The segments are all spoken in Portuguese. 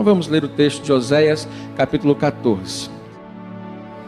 Então vamos ler o texto de Oséias, capítulo 14.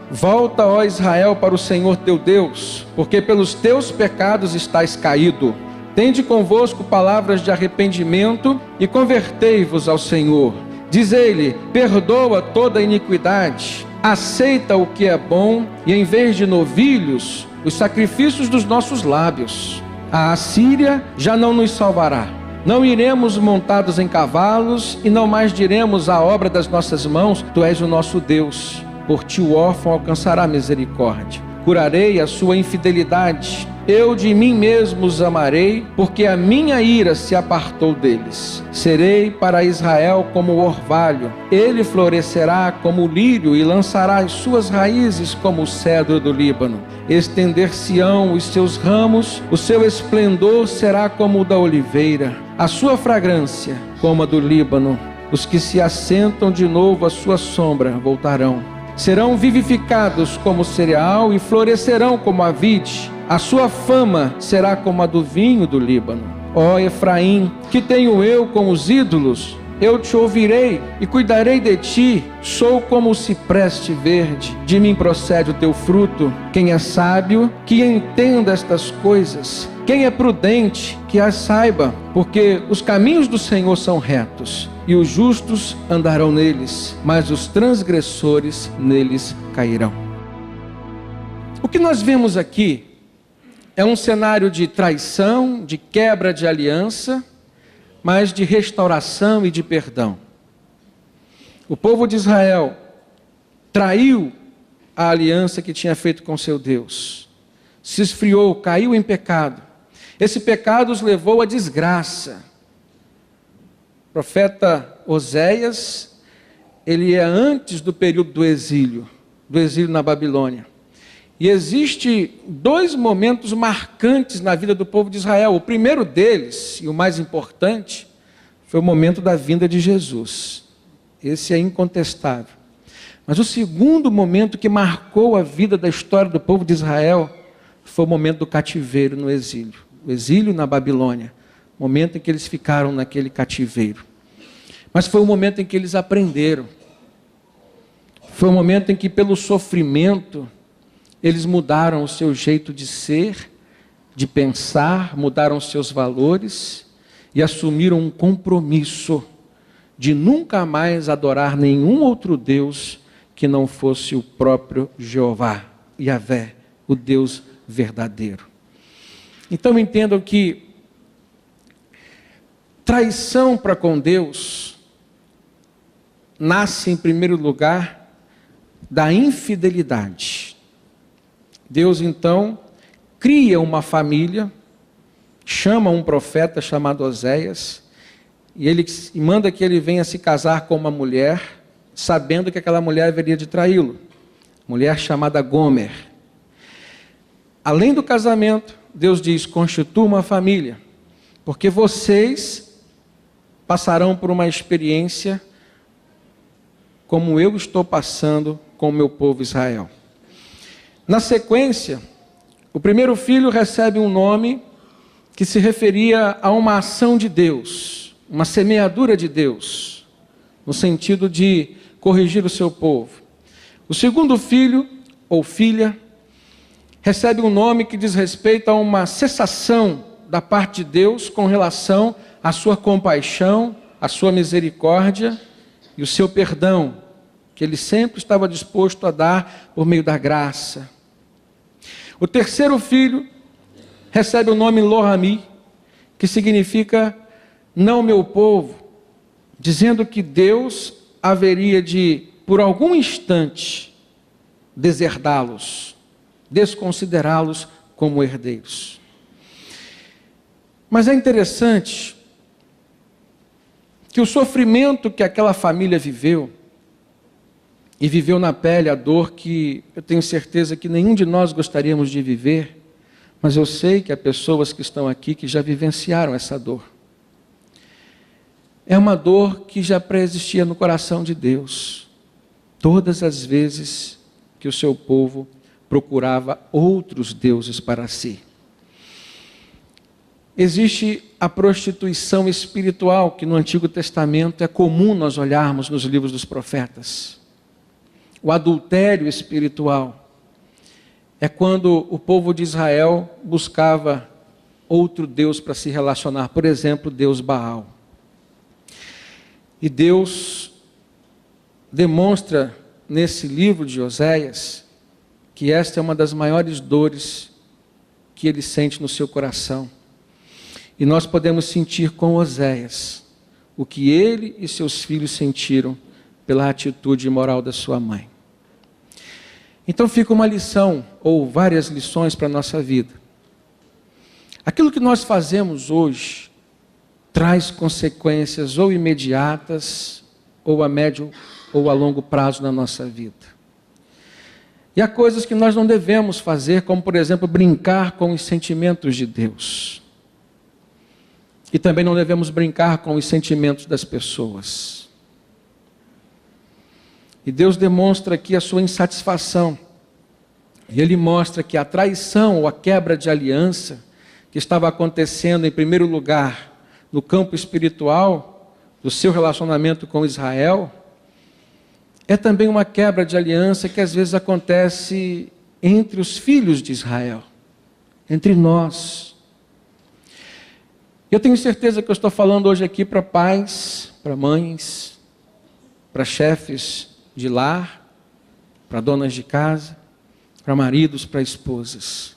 Volta, ó Israel, para o Senhor teu Deus, porque pelos teus pecados estás caído. Tende convosco palavras de arrependimento e convertei-vos ao Senhor. Diz ele: perdoa toda iniquidade, aceita o que é bom, e em vez de novilhos, os sacrifícios dos nossos lábios. A Assíria já não nos salvará. Não iremos montados em cavalos, e não mais diremos à obra das nossas mãos: tu és o nosso Deus. Por ti o órfão alcançará misericórdia. Curarei a sua infidelidade. Eu de mim mesmo os amarei, porque a minha ira se apartou deles. Serei para Israel como o orvalho. Ele florescerá como o lírio e lançará as suas raízes como o cedro do Líbano. Estender-se-ão os seus ramos, o seu esplendor será como o da oliveira, a sua fragrância como a do Líbano. Os que se assentam de novo à sua sombra voltarão. Serão vivificados como cereal e florescerão como a vide. A sua fama será como a do vinho do Líbano. Ó Efraim, que tenho eu com os ídolos? Eu te ouvirei e cuidarei de ti. Sou como o cipreste verde, de mim procede o teu fruto. Quem é sábio, que entenda estas coisas. Quem é prudente, que as saiba, porque os caminhos do Senhor são retos, e os justos andarão neles, mas os transgressores neles cairão. O que nós vemos aqui é um cenário de traição, de quebra de aliança, mas de restauração e de perdão. O povo de Israel traiu a aliança que tinha feito com seu Deus, se esfriou, caiu em pecado. Esse pecado os levou à desgraça. O profeta Oséias, ele é antes do período do exílio na Babilônia. E existe dois momentos marcantes na vida do povo de Israel. O primeiro deles, e o mais importante, foi o momento da vinda de Jesus. Esse é incontestável. Mas o segundo momento que marcou a vida da história do povo de Israel foi o momento do cativeiro no exílio. O exílio na Babilônia, o momento em que eles ficaram naquele cativeiro. Mas foi o momento em que eles aprenderam. Foi o momento em que, pelo sofrimento, eles mudaram o seu jeito de ser, de pensar, mudaram os seus valores e assumiram um compromisso de nunca mais adorar nenhum outro Deus que não fosse o próprio Jeová, Yahvé, o Deus verdadeiro. Então entendam que traição para com Deus nasce em primeiro lugar da infidelidade. Deus então cria uma família, chama um profeta chamado Oséias, e ele manda que ele venha se casar com uma mulher, sabendo que aquela mulher haveria de traí-lo, mulher chamada Gomer. Além do casamento, Deus diz: constitua uma família, porque vocês passarão por uma experiência como eu estou passando com o meu povo Israel. Na sequência, o primeiro filho recebe um nome que se referia a uma ação de Deus, uma semeadura de Deus, no sentido de corrigir o seu povo. O segundo filho, ou filha, recebe um nome que diz respeito a uma cessação da parte de Deus com relação à sua compaixão, à sua misericórdia e o seu perdão, que ele sempre estava disposto a dar por meio da graça. O terceiro filho recebe o nome Lo-Ammi, que significa não meu povo, dizendo que Deus haveria de, por algum instante, deserdá-los, desconsiderá-los como herdeiros. Mas é interessante que o sofrimento que aquela família viveu, e viveu na pele a dor que eu tenho certeza que nenhum de nós gostaríamos de viver, mas eu sei que há pessoas que estão aqui que já vivenciaram essa dor. É uma dor que já pré-existia no coração de Deus, todas as vezes que o seu povo procurava outros deuses para si. Existe a prostituição espiritual, que no Antigo Testamento é comum nós olharmos nos livros dos profetas. O adultério espiritual é quando o povo de Israel buscava outro Deus para se relacionar, por exemplo, Deus Baal. E Deus demonstra nesse livro de Oséias que esta é uma das maiores dores que ele sente no seu coração. E nós podemos sentir com Oséias o que ele e seus filhos sentiram pela atitude imoral da sua mãe. Então fica uma lição, ou várias lições para a nossa vida. Aquilo que nós fazemos hoje traz consequências ou imediatas, ou a médio ou a longo prazo na nossa vida. E há coisas que nós não devemos fazer, como por exemplo, brincar com os sentimentos de Deus. E também não devemos brincar com os sentimentos das pessoas. E Deus demonstra aqui a sua insatisfação. E Ele mostra que a traição ou a quebra de aliança que estava acontecendo em primeiro lugar no campo espiritual do seu relacionamento com Israel, é também uma quebra de aliança que às vezes acontece entre os filhos de Israel, entre nós. Eu tenho certeza que eu estou falando hoje aqui para pais, para mães, para chefes de lar, para donas de casa, para maridos, para esposas.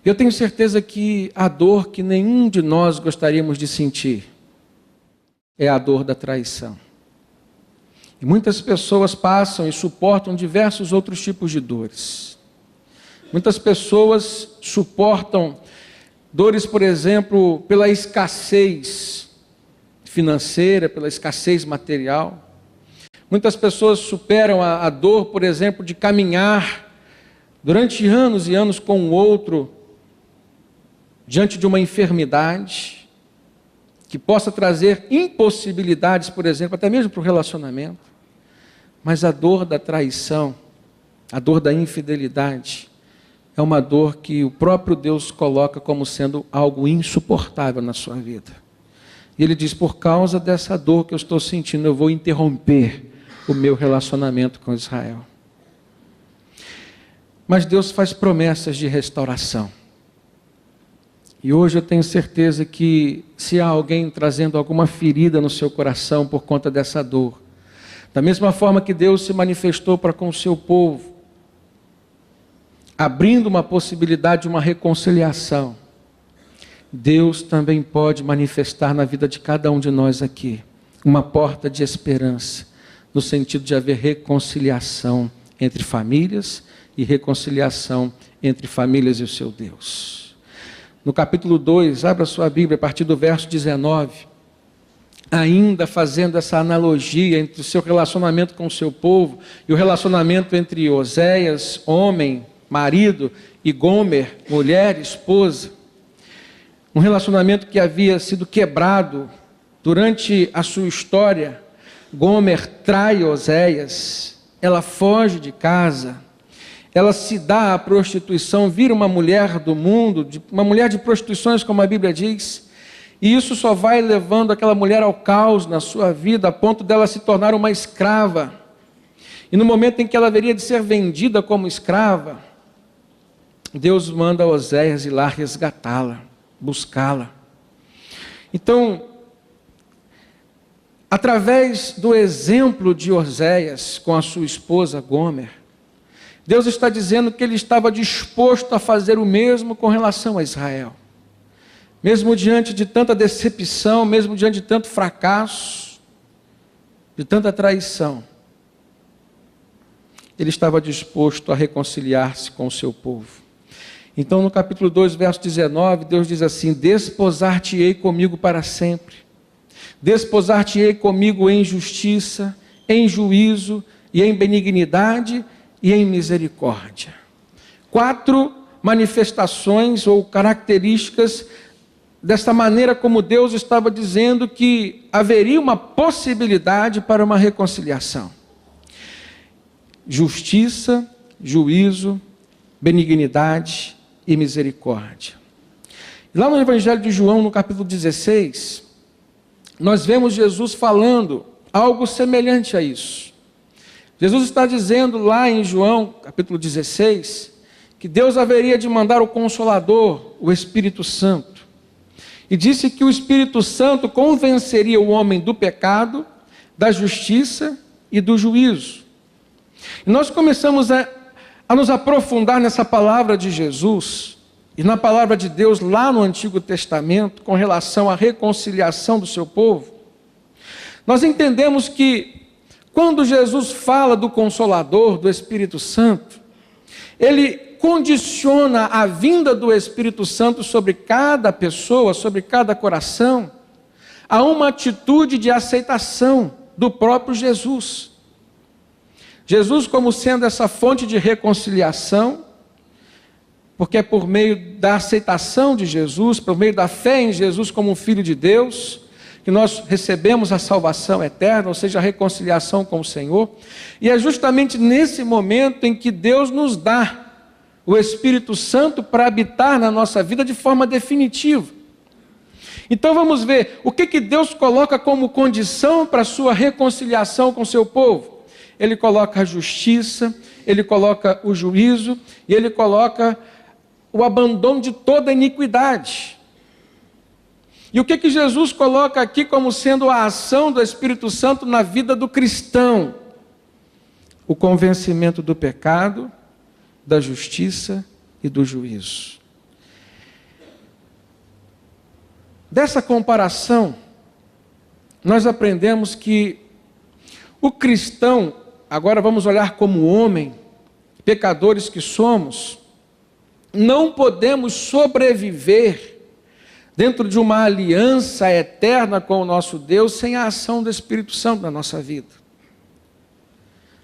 Eu tenho certeza que a dor que nenhum de nós gostaríamos de sentir é a dor da traição. E muitas pessoas passam e suportam diversos outros tipos de dores. Muitas pessoas suportam dores, por exemplo, pela escassez financeira, pela escassez material. Muitas pessoas superam a dor, por exemplo, de caminhar durante anos e anos com o outro, diante de uma enfermidade, que possa trazer impossibilidades, por exemplo, até mesmo para o relacionamento. Mas a dor da traição, a dor da infidelidade, é uma dor que o próprio Deus coloca como sendo algo insuportável na sua vida. E Ele diz, por causa dessa dor que eu estou sentindo, eu vou interromper o meu relacionamento com Israel. Mas Deus faz promessas de restauração. E hoje eu tenho certeza que se há alguém trazendo alguma ferida no seu coração por conta dessa dor, da mesma forma que Deus se manifestou para com o seu povo, abrindo uma possibilidade de uma reconciliação, Deus também pode manifestar na vida de cada um de nós aqui uma porta de esperança, no sentido de haver reconciliação entre famílias e reconciliação entre famílias e o seu Deus. No capítulo 2, abra sua Bíblia, a partir do verso 19, ainda fazendo essa analogia entre o seu relacionamento com o seu povo e o relacionamento entre Oséias, homem, marido, e Gomer, mulher, esposa. Um relacionamento que havia sido quebrado durante a sua história. Gomer trai Oséias, ela foge de casa, ela se dá à prostituição, vira uma mulher do mundo, uma mulher de prostituições, como a Bíblia diz, e isso só vai levando aquela mulher ao caos na sua vida, a ponto dela se tornar uma escrava. E no momento em que ela haveria de ser vendida como escrava, Deus manda Oséias ir lá resgatá-la, buscá-la. Então, através do exemplo de Oséias com a sua esposa Gomer, Deus está dizendo que Ele estava disposto a fazer o mesmo com relação a Israel. Mesmo diante de tanta decepção, mesmo diante de tanto fracasso, de tanta traição, Ele estava disposto a reconciliar-se com o seu povo. Então no capítulo 2, verso 19, Deus diz assim, desposar-te-ei comigo para sempre. Desposar-te-ei comigo em justiça, em juízo e em benignidade e em misericórdia. 4 manifestações ou características desta maneira como Deus estava dizendo que haveria uma possibilidade para uma reconciliação. Justiça, juízo, benignidade e misericórdia. Lá no Evangelho de João, no capítulo 16, nós vemos Jesus falando algo semelhante a isso. Jesus está dizendo lá em João, capítulo 16, que Deus haveria de mandar o Consolador, o Espírito Santo. E disse que o Espírito Santo convenceria o homem do pecado, da justiça e do juízo. E nós começamos a nos aprofundar nessa palavra de Jesus e na palavra de Deus lá no Antigo Testamento, com relação à reconciliação do seu povo. Nós entendemos que quando Jesus fala do Consolador, do Espírito Santo, ele condiciona a vinda do Espírito Santo sobre cada pessoa, sobre cada coração, a uma atitude de aceitação do próprio Jesus. Jesus, como sendo essa fonte de reconciliação, porque é por meio da aceitação de Jesus, por meio da fé em Jesus como Filho de Deus, que nós recebemos a salvação eterna, ou seja, a reconciliação com o Senhor. E é justamente nesse momento em que Deus nos dá o Espírito Santo para habitar na nossa vida de forma definitiva. Então vamos ver o que Deus coloca como condição para a sua reconciliação com o seu povo. Ele coloca a justiça, ele coloca o juízo e ele coloca o abandono de toda iniquidade. E o que Jesus coloca aqui como sendo a ação do Espírito Santo na vida do cristão? O convencimento do pecado, da justiça e do juízo. Dessa comparação, nós aprendemos que o cristão, agora vamos olhar como homem, pecadores que somos, não podemos sobreviver dentro de uma aliança eterna com o nosso Deus sem a ação do Espírito Santo na nossa vida.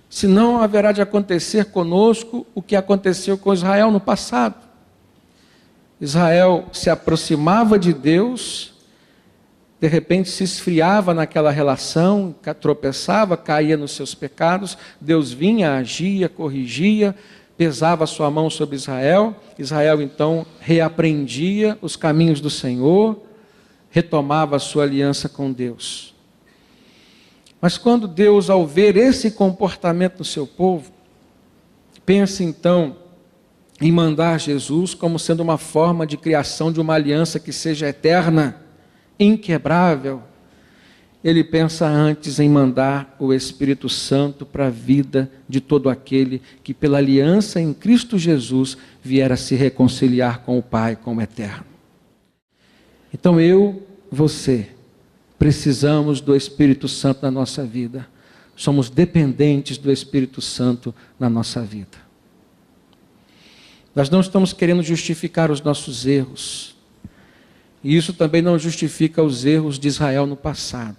Senão haverá de acontecer conosco o que aconteceu com Israel no passado. Israel se aproximava de Deus, de repente se esfriava naquela relação, tropeçava, caía nos seus pecados, Deus vinha, agia, corrigia, pesava a sua mão sobre Israel, Israel então reaprendia os caminhos do Senhor, retomava a sua aliança com Deus. Mas quando Deus, ao ver esse comportamento do seu povo, pensa então em mandar Jesus como sendo uma forma de criação de uma aliança que seja eterna, inquebrável, ele pensa antes em mandar o Espírito Santo para a vida de todo aquele que pela aliança em Cristo Jesus vier a se reconciliar com o Pai, com o Eterno. Então você, precisamos do Espírito Santo na nossa vida. Somos dependentes do Espírito Santo na nossa vida. Nós não estamos querendo justificar os nossos erros. E isso também não justifica os erros de Israel no passado.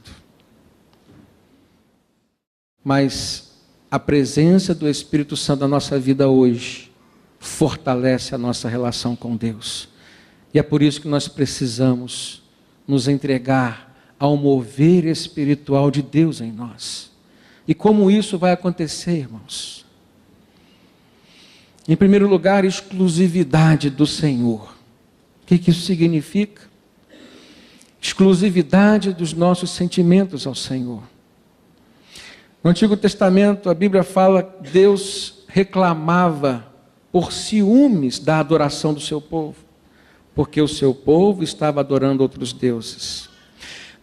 Mas a presença do Espírito Santo na nossa vida hoje fortalece a nossa relação com Deus. E é por isso que nós precisamos nos entregar ao mover espiritual de Deus em nós. E como isso vai acontecer, irmãos? Em primeiro lugar, exclusividade do Senhor. O que isso significa? Exclusividade dos nossos sentimentos ao Senhor. No Antigo Testamento, a Bíblia fala que Deus reclamava por ciúmes da adoração do seu povo, porque o seu povo estava adorando outros deuses.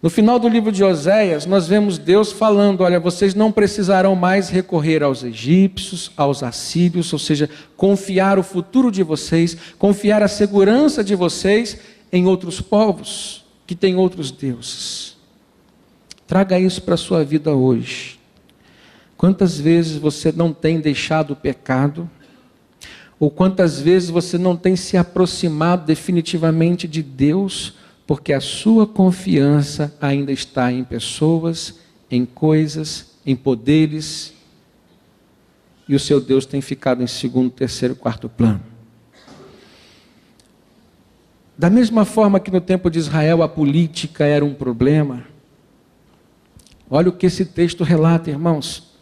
No final do livro de Oséias, nós vemos Deus falando, olha, vocês não precisarão mais recorrer aos egípcios, aos assírios, ou seja, confiar o futuro de vocês, confiar a segurança de vocês em outros povos, que têm outros deuses. Traga isso para a sua vida hoje. Quantas vezes você não tem deixado o pecado, ou quantas vezes você não tem se aproximado definitivamente de Deus, porque a sua confiança ainda está em pessoas, em coisas, em poderes, e o seu Deus tem ficado em segundo, terceiro, quarto plano. Da mesma forma que no tempo de Israel a política era um problema, olha o que esse texto relata, irmãos.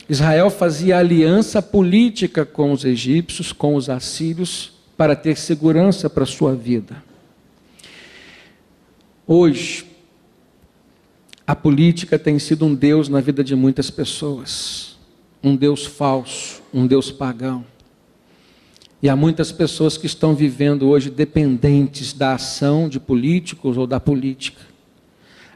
Israel fazia aliança política com os egípcios, com os assírios, para ter segurança para a sua vida. Hoje, a política tem sido um Deus na vida de muitas pessoas. Um Deus falso, um Deus pagão. E há muitas pessoas que estão vivendo hoje dependentes da ação de políticos ou da política.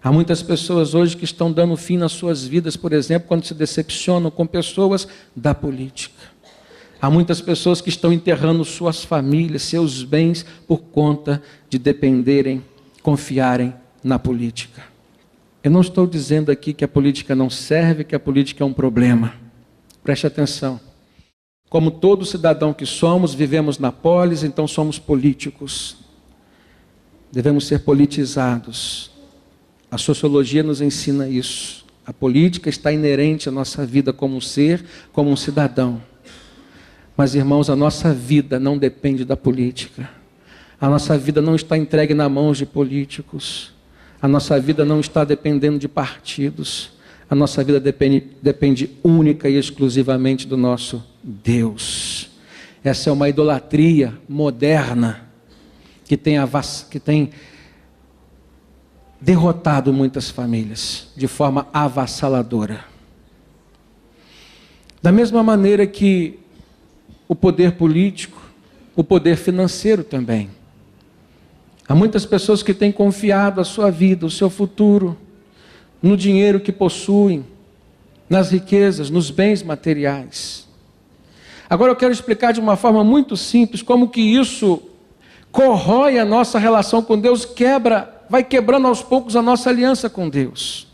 Há muitas pessoas hoje que estão dando fim nas suas vidas, por exemplo, quando se decepcionam com pessoas da política. Há muitas pessoas que estão enterrando suas famílias, seus bens, por conta de dependerem, confiarem na política. Eu não estou dizendo aqui que a política não serve, que a política é um problema. Preste atenção. Como todo cidadão que somos, vivemos na polis, então somos políticos. Devemos ser politizados. A sociologia nos ensina isso. A política está inerente à nossa vida como um ser, como um cidadão. Mas, irmãos, a nossa vida não depende da política. A nossa vida não está entregue nas mãos de políticos. A nossa vida não está dependendo de partidos. A nossa vida depende única e exclusivamente do nosso Deus. Essa é uma idolatria moderna que tem derrotado muitas famílias de forma avassaladora. Da mesma maneira que o poder político, o poder financeiro também. Há muitas pessoas que têm confiado a sua vida, o seu futuro, no dinheiro que possuem, nas riquezas, nos bens materiais. Agora eu quero explicar de uma forma muito simples como que isso corrói a nossa relação com Deus, vai quebrando aos poucos a nossa aliança com Deus.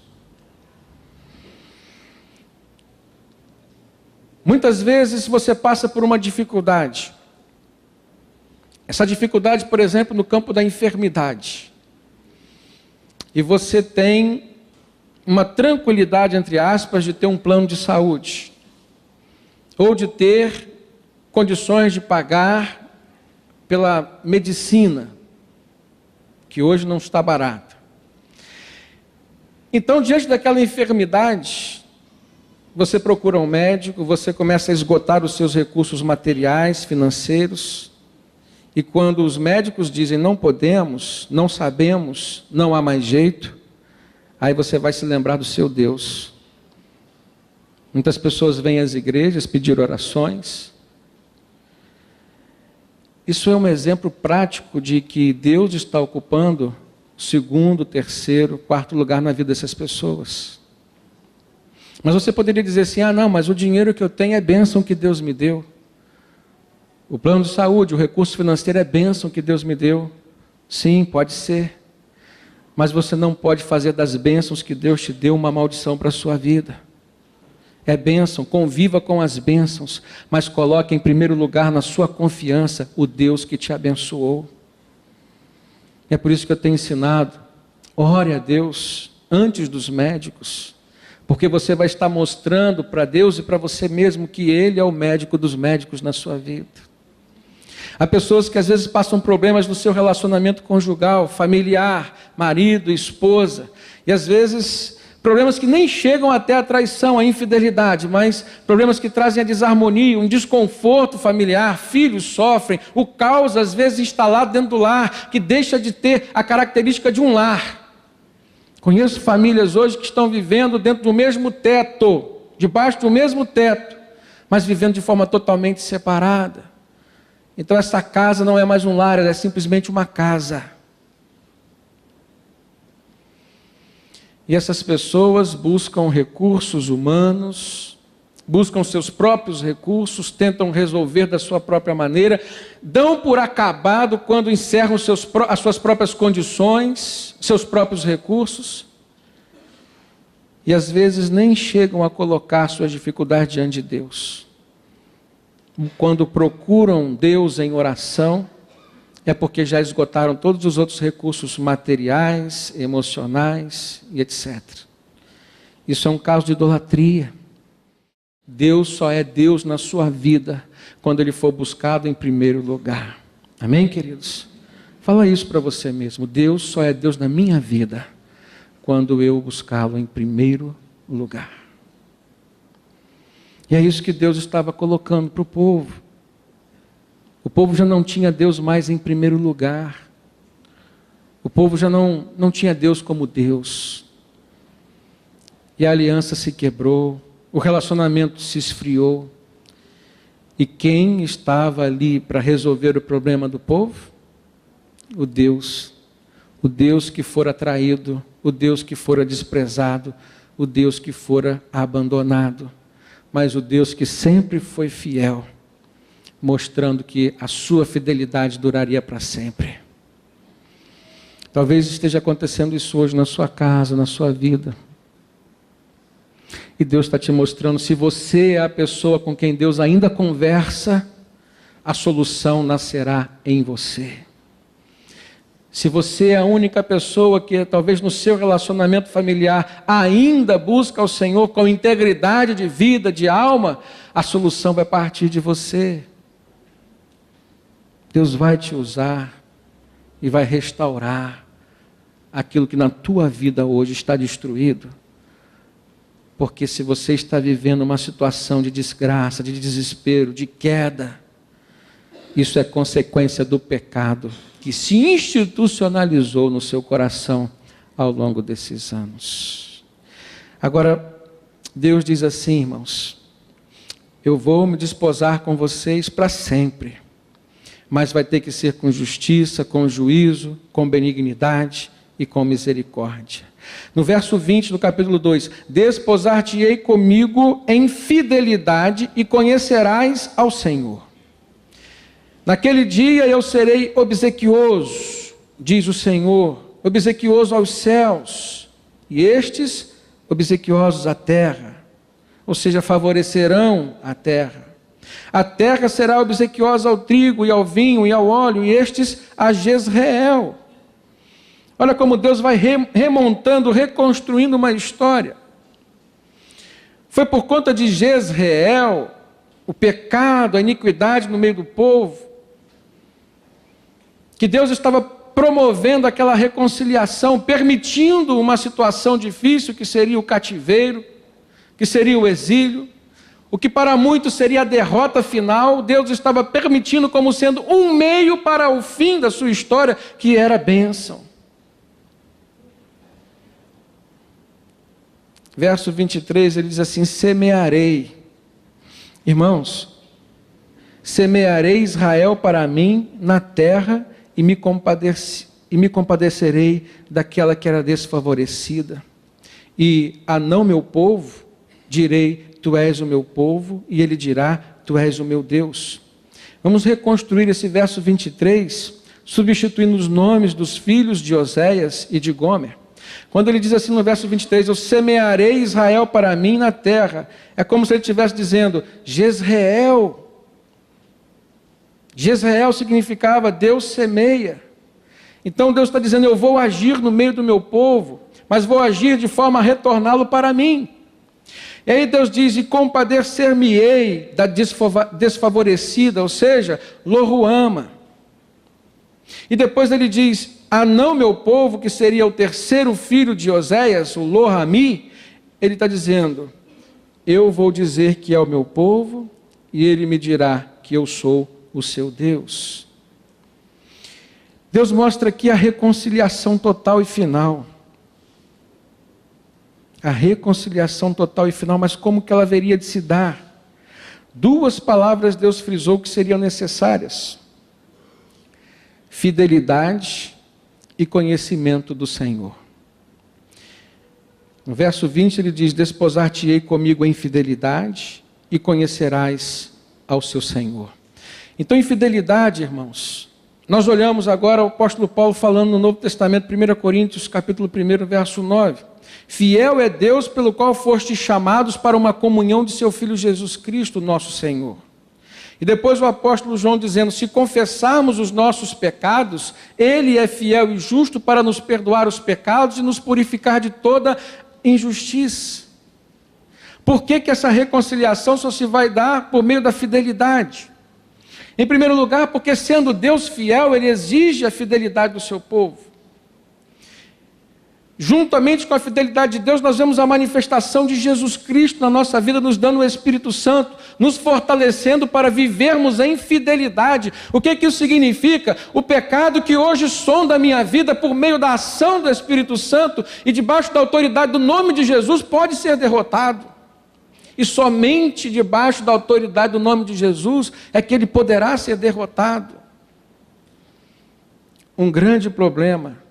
Muitas vezes você passa por uma dificuldade. Essa dificuldade, por exemplo, no campo da enfermidade. E você tem uma tranquilidade, entre aspas, de ter um plano de saúde. Ou de ter condições de pagar pela medicina, que hoje não está barata. Então, diante daquela enfermidade, você procura um médico, você começa a esgotar os seus recursos materiais, financeiros, e quando os médicos dizem não podemos, não sabemos, não há mais jeito, aí você vai se lembrar do seu Deus. Muitas pessoas vêm às igrejas pedir orações. Isso é um exemplo prático de que Deus está ocupando o segundo, terceiro, quarto lugar na vida dessas pessoas. Mas você poderia dizer assim, não, mas o dinheiro que eu tenho é bênção que Deus me deu. O plano de saúde, o recurso financeiro é bênção que Deus me deu. Sim, pode ser. Mas você não pode fazer das bênçãos que Deus te deu uma maldição para a sua vida. É bênção, conviva com as bênçãos, mas coloque em primeiro lugar na sua confiança o Deus que te abençoou. É por isso que eu tenho ensinado, ore a Deus antes dos médicos, porque você vai estar mostrando para Deus e para você mesmo que Ele é o médico dos médicos na sua vida. Há pessoas que às vezes passam problemas no seu relacionamento conjugal, familiar, marido, esposa, e às vezes problemas que nem chegam até a traição, a infidelidade, mas problemas que trazem a desarmonia, um desconforto familiar, filhos sofrem, o caos às vezes instalado dentro do lar, que deixa de ter a característica de um lar. Conheço famílias hoje que estão vivendo dentro do mesmo teto, debaixo do mesmo teto, mas vivendo de forma totalmente separada. Então essa casa não é mais um lar, ela é simplesmente uma casa. E essas pessoas buscam recursos humanos, buscam seus próprios recursos, tentam resolver da sua própria maneira, dão por acabado quando encerram as suas próprias condições, seus próprios recursos, e às vezes nem chegam a colocar suas dificuldades diante de Deus. Quando procuram Deus em oração, é porque já esgotaram todos os outros recursos materiais, emocionais e etc. Isso é um caso de idolatria. Deus só é Deus na sua vida quando Ele for buscado em primeiro lugar. Amém, queridos? Fala isso para você mesmo. Deus só é Deus na minha vida quando eu buscá-lo em primeiro lugar. E é isso que Deus estava colocando para o povo. O povo já não tinha Deus mais em primeiro lugar. O povo já não tinha Deus como Deus. E a aliança se quebrou, o relacionamento se esfriou. E quem estava ali para resolver o problema do povo? O Deus que fora traído, o Deus que fora desprezado, o Deus que fora abandonado, mas o Deus que sempre foi fiel, mostrando que a sua fidelidade duraria para sempre. Talvez esteja acontecendo isso hoje na sua casa, na sua vida. E Deus está te mostrando, se você é a pessoa com quem Deus ainda conversa, a solução nascerá em você. Se você é a única pessoa que talvez no seu relacionamento familiar ainda busca o Senhor com integridade de vida, de alma, a solução vai partir de você. Deus vai te usar e vai restaurar aquilo que na tua vida hoje está destruído. Porque se você está vivendo uma situação de desgraça, de desespero, de queda, isso é consequência do pecado que se institucionalizou no seu coração ao longo desses anos. Agora, Deus diz assim, irmãos, eu vou me desposar com vocês para sempre, mas vai ter que ser com justiça, com juízo, com benignidade e com misericórdia. No verso 20 do capítulo 2, desposar-te-ei comigo em fidelidade e conhecerás ao Senhor. Naquele dia eu serei obsequioso, diz o Senhor, obsequioso aos céus, e estes obsequiosos à terra, ou seja, favorecerão a terra. A terra será obsequiosa ao trigo e ao vinho e ao óleo, e estes a Jezreel. Olha como Deus vai remontando, reconstruindo uma história. Foi por conta de Jezreel, o pecado, a iniquidade no meio do povo, que Deus estava promovendo aquela reconciliação, permitindo uma situação difícil, que seria o cativeiro, que seria o exílio, o que para muitos seria a derrota final. Deus estava permitindo como sendo um meio para o fim da sua história, que era a bênção. Verso 23, ele diz assim, semearei. Irmãos, semearei Israel para mim na terra e me compadecerei daquela que era desfavorecida. E a não meu povo, direi, tu és o meu povo, e ele dirá, tu és o meu Deus. Vamos reconstruir esse verso 23, substituindo os nomes dos filhos de Oséias e de Gomer. Quando ele diz assim no verso 23, eu semearei Israel para mim na terra, é como se ele estivesse dizendo, Jezreel. Jezreel significava Deus semeia. Então Deus está dizendo, eu vou agir no meio do meu povo, mas vou agir de forma a retorná-lo para mim. E aí Deus diz, e compadecer-me-ei da desfavorecida, ou seja, Lo-ruama. E depois ele diz, a não meu povo, que seria o terceiro filho de Oséias, o Lo-rami, ele está dizendo, eu vou dizer que é o meu povo, e ele me dirá que eu sou o seu Deus. Deus mostra aqui a reconciliação total e final. A reconciliação total e final, mas como que ela haveria de se dar? Duas palavras Deus frisou que seriam necessárias: fidelidade e conhecimento do Senhor. No verso 20 ele diz, desposar-te-ei comigo em fidelidade e conhecerás ao seu Senhor. Então, em fidelidade, irmãos, nós olhamos agora o apóstolo Paulo falando no Novo Testamento, 1 Coríntios, capítulo 1, verso 9. Fiel é Deus pelo qual fostes chamados para uma comunhão de seu Filho Jesus Cristo, nosso Senhor. E depois o apóstolo João dizendo, se confessarmos os nossos pecados, Ele é fiel e justo para nos perdoar os pecados e nos purificar de toda injustiça. Por que essa reconciliação só se vai dar por meio da fidelidade? Em primeiro lugar, porque sendo Deus fiel, Ele exige a fidelidade do seu povo. juntamente com a fidelidade de Deus, nós vemos a manifestação de Jesus Cristo na nossa vida, nos dando o Espírito Santo, nos fortalecendo para vivermos em fidelidade. O que isso significa? O pecado que hoje sonda a minha vida por meio da ação do Espírito Santo e debaixo da autoridade do nome de Jesus pode ser derrotado. E somente debaixo da autoridade do nome de Jesus é que ele poderá ser derrotado. Um grande problema.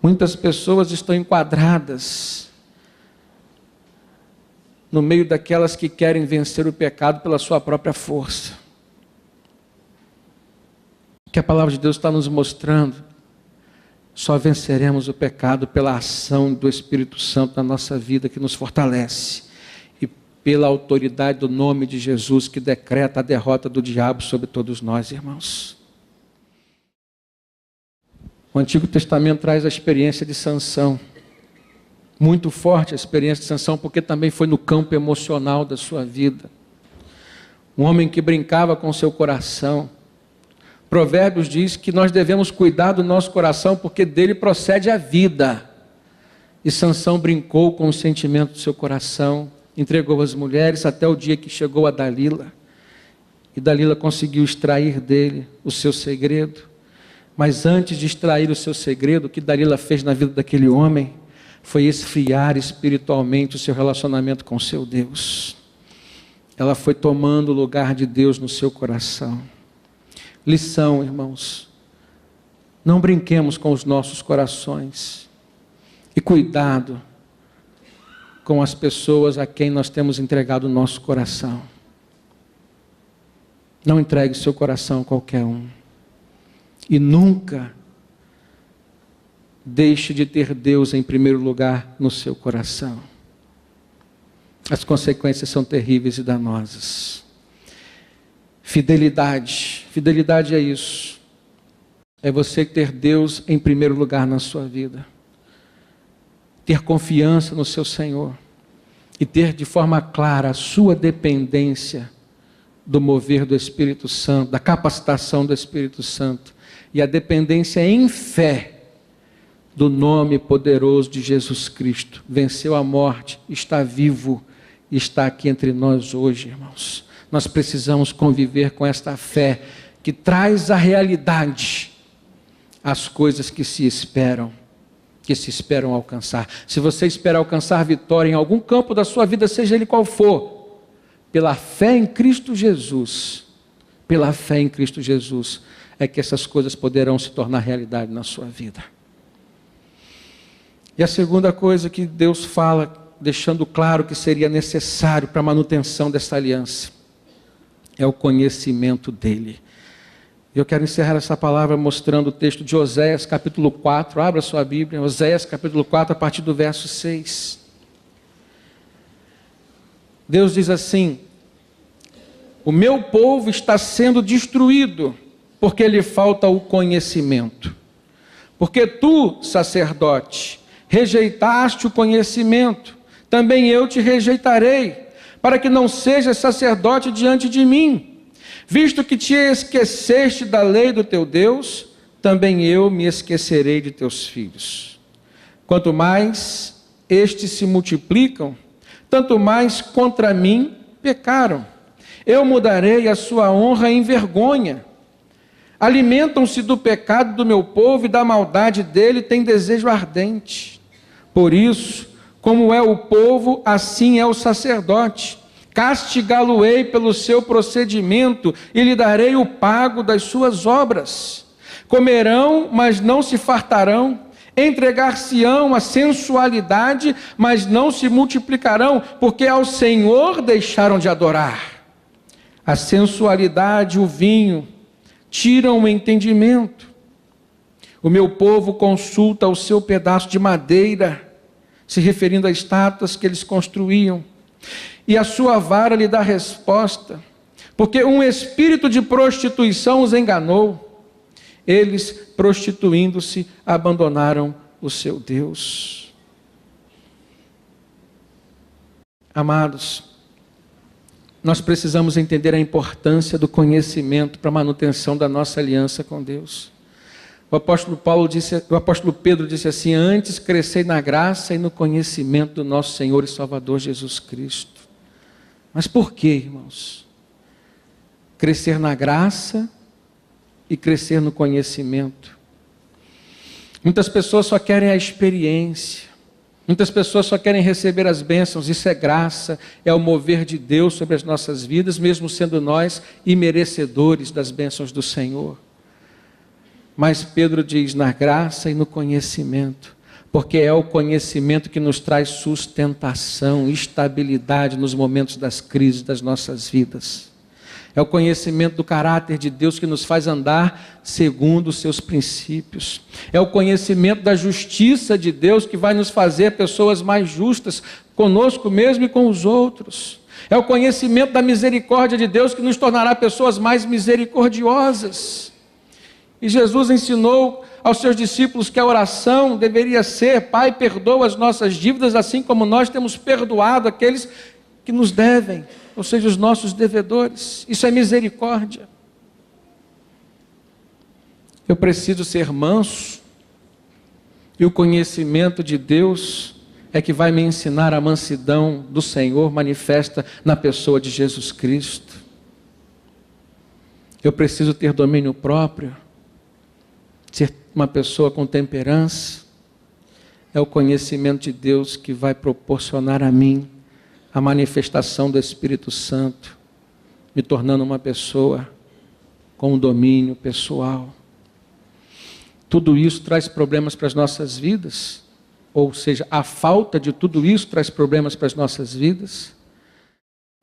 Muitas pessoas estão enquadradas no meio daquelas que querem vencer o pecado pela sua própria força. O que a palavra de Deus está nos mostrando, só venceremos o pecado pela ação do Espírito Santo na nossa vida, que nos fortalece, e pela autoridade do nome de Jesus, que decreta a derrota do diabo sobre todos nós, irmãos. O Antigo Testamento traz a experiência de Sansão, muito forte a experiência de Sansão, porque também foi no campo emocional da sua vida. Um homem que brincava com seu coração. Provérbios diz que nós devemos cuidar do nosso coração, porque dele procede a vida. E Sansão brincou com o sentimento do seu coração, entregou as mulheres até o dia que chegou a Dalila. E Dalila conseguiu extrair dele o seu segredo. Mas antes de extrair o seu segredo, o que Dalila fez na vida daquele homem foi esfriar espiritualmente o seu relacionamento com o seu Deus. Ela foi tomando o lugar de Deus no seu coração. Lição, irmãos, não brinquemos com os nossos corações. E cuidado com as pessoas a quem nós temos entregado o nosso coração. Não entregue seu coração a qualquer um. E nunca deixe de ter Deus em primeiro lugar no seu coração. As consequências são terríveis e danosas. Fidelidade. Fidelidade é isso. É você ter Deus em primeiro lugar na sua vida. Ter confiança no seu Senhor. E ter de forma clara a sua dependência do mover do Espírito Santo, da capacitação do Espírito Santo. E a dependência em fé do nome poderoso de Jesus Cristo. Venceu a morte, está vivo e está aqui entre nós hoje, irmãos. Nós precisamos conviver com esta fé que traz à realidade as coisas que se esperam alcançar. Se você espera alcançar vitória em algum campo da sua vida, seja ele qual for, pela fé em Cristo Jesus, é que essas coisas poderão se tornar realidade na sua vida. E a segunda coisa que Deus fala, deixando claro que seria necessário para a manutenção dessa aliança, é o conhecimento dele. Eu quero encerrar essa palavra mostrando o texto de Oséias, capítulo 4. Abra sua Bíblia, Oséias, capítulo 4, a partir do verso 6. Deus diz assim: o meu povo está sendo destruído, porque lhe falta o conhecimento. Porque tu, sacerdote, rejeitaste o conhecimento, também eu te rejeitarei, para que não sejas sacerdote diante de mim. Visto que te esqueceste da lei do teu Deus, também eu me esquecerei de teus filhos. Quanto mais estes se multiplicam, tanto mais contra mim pecaram. Eu mudarei a sua honra em vergonha. Alimentam-se do pecado do meu povo e da maldade dele têm desejo ardente. Por isso, como é o povo, assim é o sacerdote. Castigá-lo-ei pelo seu procedimento e lhe darei o pago das suas obras. Comerão, mas não se fartarão. Entregar-se-ão à sensualidade, mas não se multiplicarão, porque ao Senhor deixaram de adorar. A sensualidade, o vinho, tiram o entendimento. O meu povo consulta o seu pedaço de madeira, se referindo a estátuas que eles construíam, e a sua vara lhe dá resposta, porque um espírito de prostituição os enganou. Eles, prostituindo-se, abandonaram o seu Deus. Amados, nós precisamos entender a importância do conhecimento para a manutenção da nossa aliança com Deus. O apóstolo Pedro disse assim: antes crescei na graça e no conhecimento do nosso Senhor e Salvador Jesus Cristo. Mas por que, irmãos? Crescer na graça e crescer no conhecimento. Muitas pessoas só querem a experiência. Muitas pessoas só querem receber as bênçãos. Isso é graça, é o mover de Deus sobre as nossas vidas, mesmo sendo nós imerecedores das bênçãos do Senhor. Mas Pedro diz: na graça e no conhecimento, porque é o conhecimento que nos traz sustentação, estabilidade nos momentos das crises das nossas vidas. É o conhecimento do caráter de Deus que nos faz andar segundo os seus princípios. É o conhecimento da justiça de Deus que vai nos fazer pessoas mais justas conosco mesmo e com os outros. É o conhecimento da misericórdia de Deus que nos tornará pessoas mais misericordiosas. E Jesus ensinou aos seus discípulos que a oração deveria ser: Pai, perdoa as nossas dívidas, assim como nós temos perdoado aqueles que nos devem, ou seja, os nossos devedores. Isso é misericórdia. Eu preciso ser manso, e o conhecimento de Deus é que vai me ensinar a mansidão do Senhor manifesta na pessoa de Jesus Cristo. Eu preciso ter domínio próprio, ser uma pessoa com temperança. É o conhecimento de Deus que vai proporcionar a mim a manifestação do Espírito Santo, me tornando uma pessoa com um domínio pessoal. Tudo isso traz problemas para as nossas vidas, ou seja, a falta de tudo isso traz problemas para as nossas vidas,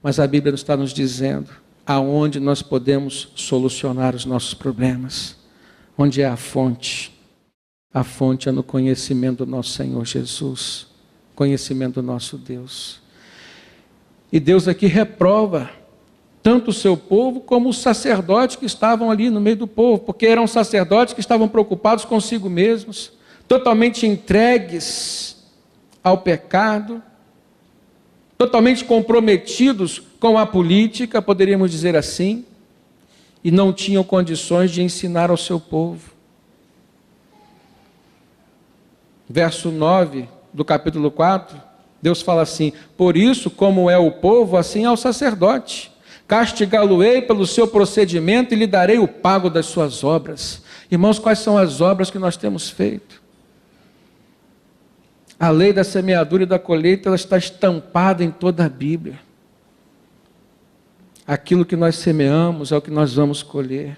mas a Bíblia está nos dizendo aonde nós podemos solucionar os nossos problemas. Onde é a fonte? A fonte é no conhecimento do nosso Senhor Jesus, conhecimento do nosso Deus. E Deus aqui reprova tanto o seu povo como os sacerdotes que estavam ali no meio do povo, porque eram sacerdotes que estavam preocupados consigo mesmos, totalmente entregues ao pecado, totalmente comprometidos com a política, poderíamos dizer assim, e não tinham condições de ensinar ao seu povo. Verso 9 do capítulo 4, Deus fala assim: por isso, como é o povo, assim é o sacerdote. Castigá-lo-ei pelo seu procedimento e lhe darei o pago das suas obras. Irmãos, quais são as obras que nós temos feito? A lei da semeadura e da colheita, ela está estampada em toda a Bíblia. Aquilo que nós semeamos é o que nós vamos colher.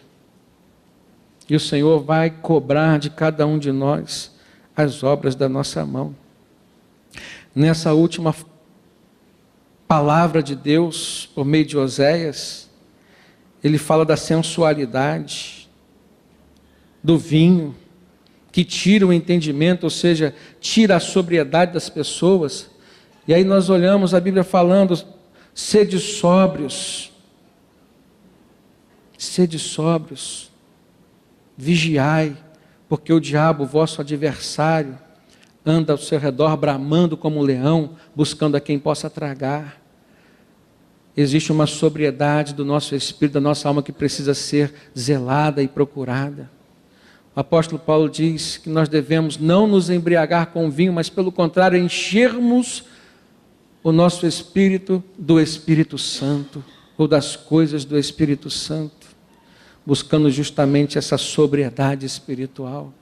E o Senhor vai cobrar de cada um de nós as obras da nossa mão. Nessa última palavra de Deus, por meio de Oséias, ele fala da sensualidade, do vinho, que tira o entendimento, ou seja, tira a sobriedade das pessoas. E aí nós olhamos a Bíblia falando: sede sóbrios, vigiai, porque o diabo, vosso adversário, anda ao seu redor bramando como um leão, buscando a quem possa tragar. Existe uma sobriedade do nosso espírito, da nossa alma, que precisa ser zelada e procurada. O apóstolo Paulo diz que nós devemos não nos embriagar com vinho, mas pelo contrário, enchermos o nosso espírito do Espírito Santo, ou das coisas do Espírito Santo, buscando justamente essa sobriedade espiritual.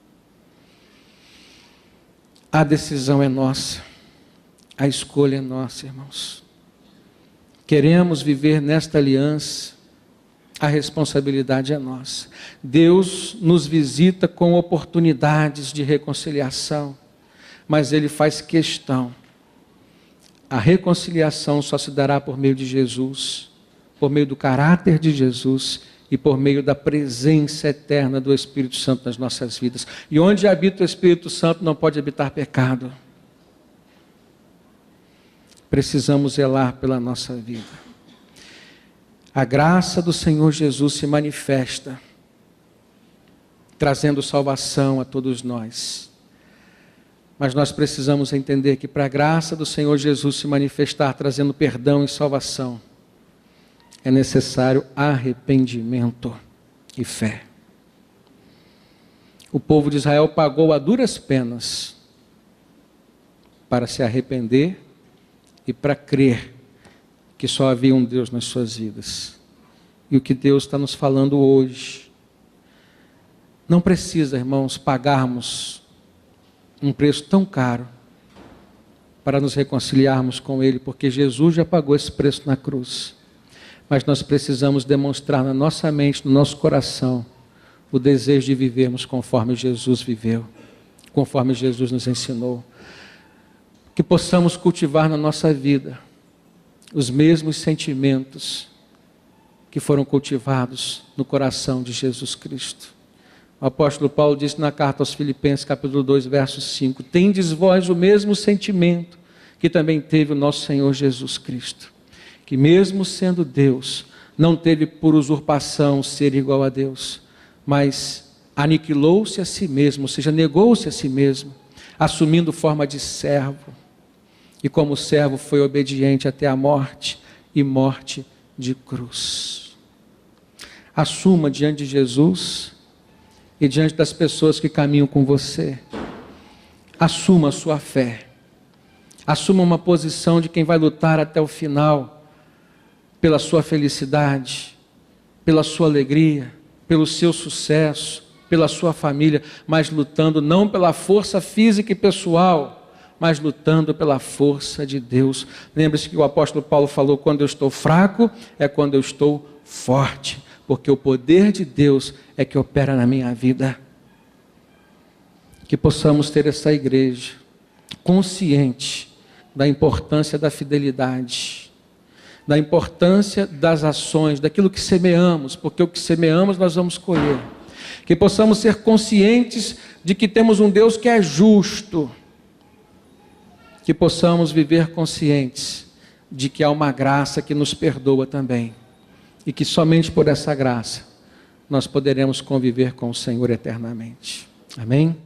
A decisão é nossa, a escolha é nossa, irmãos. Queremos viver nesta aliança, a responsabilidade é nossa. Deus nos visita com oportunidades de reconciliação, mas Ele faz questão. A reconciliação só se dará por meio de Jesus, por meio do caráter de Jesus e por meio da presença eterna do Espírito Santo nas nossas vidas. E onde habita o Espírito Santo não pode habitar pecado. Precisamos zelar pela nossa vida. A graça do Senhor Jesus se manifesta, trazendo salvação a todos nós. Mas nós precisamos entender que para a graça do Senhor Jesus se manifestar, trazendo perdão e salvação, é necessário arrependimento e fé. O povo de Israel pagou a duras penas para se arrepender e para crer que só havia um Deus nas suas vidas. E o que Deus está nos falando hoje, não precisa, irmãos, pagarmos um preço tão caro para nos reconciliarmos com Ele, porque Jesus já pagou esse preço na cruz. Mas nós precisamos demonstrar na nossa mente, no nosso coração, o desejo de vivermos conforme Jesus viveu, conforme Jesus nos ensinou. Que possamos cultivar na nossa vida os mesmos sentimentos que foram cultivados no coração de Jesus Cristo. O apóstolo Paulo disse na carta aos Filipenses, capítulo 2, verso 5, tendes vós o mesmo sentimento que também teve o nosso Senhor Jesus Cristo, que mesmo sendo Deus, não teve por usurpação ser igual a Deus, mas aniquilou-se a si mesmo, ou seja, negou-se a si mesmo, assumindo forma de servo, e como servo foi obediente até a morte, e morte de cruz. Assuma diante de Jesus e diante das pessoas que caminham com você, assuma a sua fé, assuma uma posição de quem vai lutar até o final, pela sua felicidade, pela sua alegria, pelo seu sucesso, pela sua família, mas lutando não pela força física e pessoal, mas lutando pela força de Deus. Lembre-se que o apóstolo Paulo falou, quando eu estou fraco, é quando eu estou forte, porque o poder de Deus é que opera na minha vida. Que possamos ter essa igreja consciente da importância da fidelidade, da importância das ações, daquilo que semeamos, porque o que semeamos nós vamos colher. Que possamos ser conscientes de que temos um Deus que é justo, que possamos viver conscientes de que há uma graça que nos perdoa também, e que somente por essa graça nós poderemos conviver com o Senhor eternamente. Amém?